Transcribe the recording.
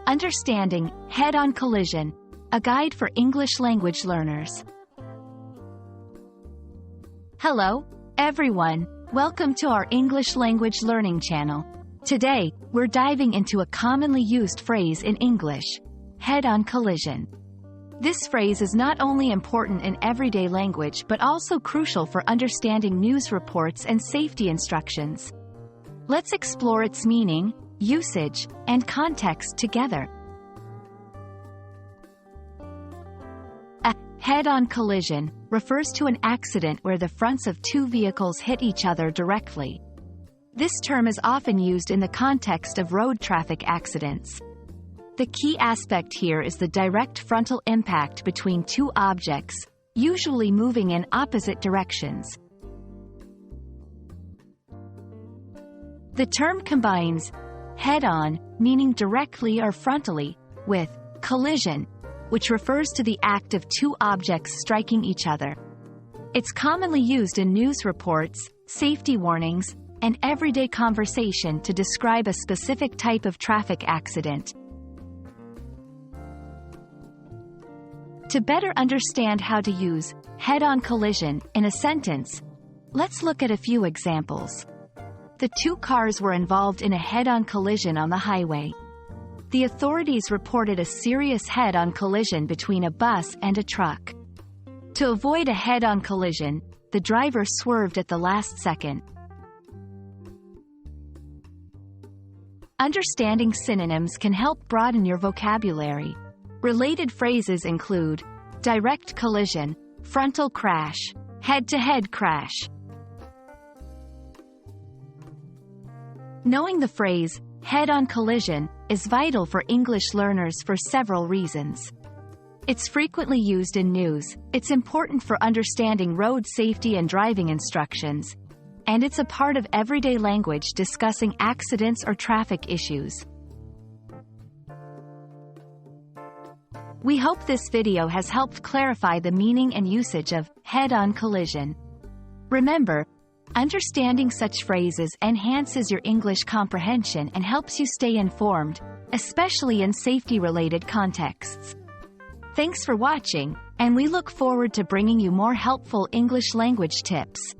Understanding head-on collision, a guide for English language learners. Hello, everyone. Welcome to our English language learning channel. Today, we're diving into a commonly used phrase in English, head-on collision. This phrase is not only important in everyday language but also crucial for understanding news reports and safety instructions. Let's explore its meaning, usage, and context together. A head-on collision refers to an accident where the fronts of two vehicles hit each other directly. This term is often used in the context of road traffic accidents. The key aspect here is the direct frontal impact between two objects, usually moving in opposite directions. The term combines head-on, meaning directly or frontally, with collision, which refers to the act of two objects striking each other. It's commonly used in news reports, safety warnings, and everyday conversation to describe a specific type of traffic accident. To better understand how to use head-on collision in a sentence, let's look at a few examples. The two cars were involved in a head-on collision on the highway. The authorities reported a serious head-on collision between a bus and a truck. To avoid a head-on collision, the driver swerved at the last second. Understanding synonyms can help broaden your vocabulary. Related phrases include direct collision, frontal crash, head-to-head crash. Knowing the phrase, head-on collision, is vital for English learners for several reasons. It's frequently used in news, it's important for understanding road safety and driving instructions, and it's a part of everyday language discussing accidents or traffic issues. We hope this video has helped clarify the meaning and usage of head-on collision. Remember, understanding such phrases enhances your English comprehension and helps you stay informed, especially in safety-related contexts. Thanks for watching, and we look forward to bringing you more helpful English language tips.